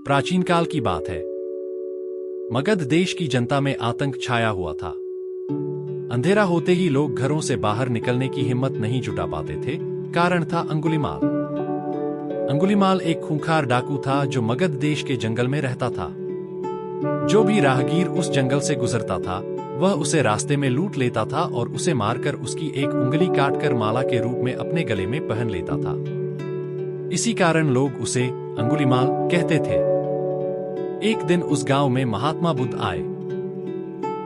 प्राचीन काल की बात है। मगध देश की जनता में आतंक छाया हुआ था। अंधेरा होते ही लोग घरों से बाहर निकलने की हिम्मत नहीं जुटा पाते थे। कारण था अंगुलीमाल। अंगुलीमाल एक खूंखार डाकू था जो मगध देश के जंगल में रहता था। जो भी राहगीर उस जंगल से गुजरता था वह उसे रास्ते में लूट लेता था और उसे मारकर उसकी एक उंगली काटकर माला के रूप में अपने गले में पहन लेता था। इसी कारण लोग उसे अंगुलीमाल कहते थे। एक दिन उस गांव में महात्मा बुद्ध आए।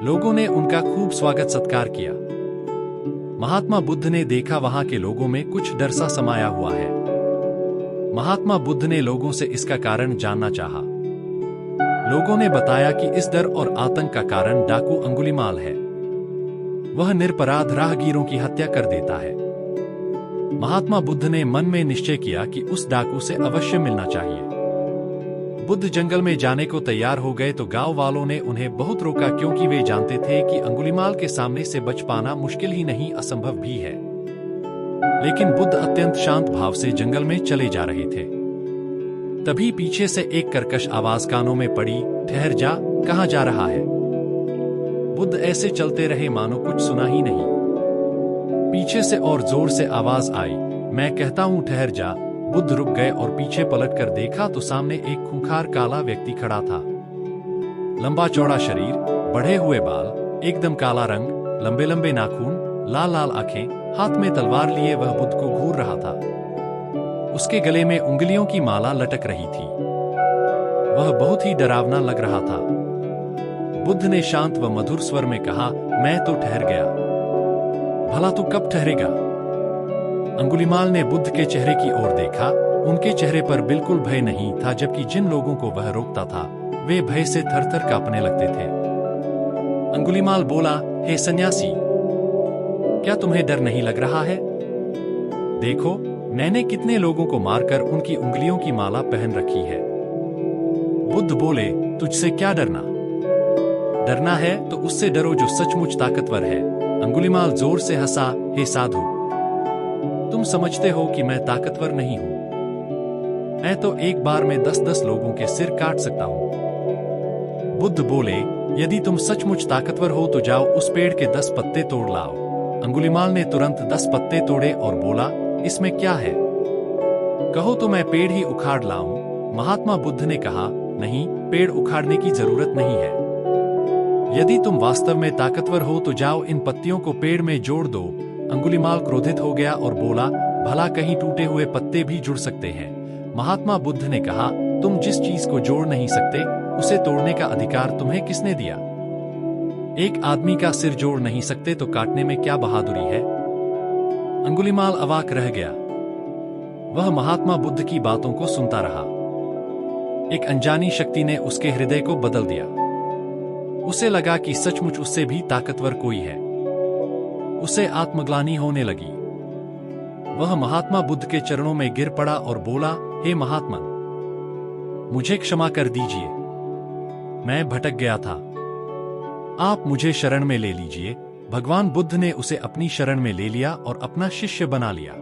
लोगों ने उनका खूब स्वागत सत्कार किया। महात्मा बुद्ध ने देखा वहां के लोगों में कुछ डर सा समाया हुआ है। महात्मा बुद्ध ने लोगों से इसका कारण जानना चाहा। लोगों ने बताया कि इस डर और आतंक का कारण डाकू अंगुलीमाल है। वह निरपराध राहगीरों की हत्या कर देता है। महात्मा बुद्ध ने मन में निश्चय किया कि उस डाकू से अवश्य मिलना चाहिए। बुद्ध जंगल में जाने को तैयार हो गए तो गांव वालों ने उन्हें बहुत रोका, क्योंकि वे जानते थे कि अंगुलीमाल के सामने से बच पाना मुश्किल ही नहीं असंभव भी है। लेकिन बुद्ध अत्यंत शांत भाव से जंगल में चले जा रहे थे। तभी पीछे से एक कर्कश आवाज कानों में पड़ी, ठहर जा, कहां जा रहा है? बुद्ध ऐसे चलते रहे मानो कुछ सुना ही नहीं। पीछे से और जोर से आवाज आई, मैं कहता हूं ठहर जा। बुद्ध रुक गए और पीछे पलटकर देखा तो सामने एक खूंखार काला व्यक्ति खड़ा था। लंबा चौड़ा शरीर, बढ़े हुए बाल, एकदम काला रंग, लंबे लंबे नाखून, लाल लाल आंखें, हाथ में तलवार लिए वह बुद्ध को घूर रहा था। उसके गले में उंगलियों की माला लटक रही थी। वह बहुत ही डरावना लग रहा था। बुद्ध ने शांत व मधुर स्वर में कहा, मैं तो ठहर गया। भला तू कब ठहरेगा? अंगुलीमाल ने बुद्ध के चेहरे की ओर देखा। उनके चेहरे पर बिल्कुल भय नहीं था, जबकि जिन लोगों को वह रोकता था वे भय से थर-थर कांपने लगते थे। अंगुलीमाल बोला, हे सन्यासी, क्या तुम्हें डर नहीं लग रहा है? देखो, मैंने कितने लोगों को मारकर उनकी उंगलियों की माला पहन रखी है। बुद्ध बोले, तुझसे क्या डरना? डरना है तो उससे डरो जो सचमुच ताकतवर है। अंगुलीमाल जोर से हंसा, हे साधु, तुम समझते हो कि मैं ताकतवर नहीं हूं। मैं तो एक बार में 10-10 लोगों के सिर काट सकता हूं। बुद्ध बोले, यदि तुम सचमुच ताकतवर हो तो जाओ उस पेड़ के 10 पत्ते तोड़ लाओ। अंगुलीमाल ने तुरंत 10 पत्ते तोड़े और बोला, इसमें क्या है? कहो तो मैं पेड़ ही उखाड़ लाऊं। महात्मा बुद्ध ने कहा, नहीं, पेड़ उखाड़ने की जरूरत नहीं है। यदि तुम वास्तव में ताकतवर हो तो जाओ इन पत्तियों को पेड़ में जोड़ दो। अंगुलीमाल क्रोधित हो गया और बोला, भला कहीं टूटे हुए पत्ते भी जुड़ सकते हैं? महात्मा बुद्ध ने कहा, तुम जिस चीज को जोड़ नहीं सकते उसे तोड़ने का अधिकार तुम्हें किसने दिया? एक आदमी का सिर जोड़ नहीं सकते तो काटने में क्या बहादुरी है? अंगुलीमाल अवाक रह गया। वह महात्मा बुद्ध की बातों को सुनता रहा। एक अनजानी शक्ति ने उसके हृदय को बदल दिया। उसे लगा कि सचमुच उससे भी ताकतवर कोई है। उसे आत्मग्लानि होने लगी। वह महात्मा बुद्ध के चरणों में गिर पड़ा और बोला, हे महात्मन, मुझे क्षमा कर दीजिए। मैं भटक गया था। आप मुझे शरण में ले लीजिए। भगवान बुद्ध ने उसे अपनी शरण में ले लिया और अपना शिष्य बना लिया।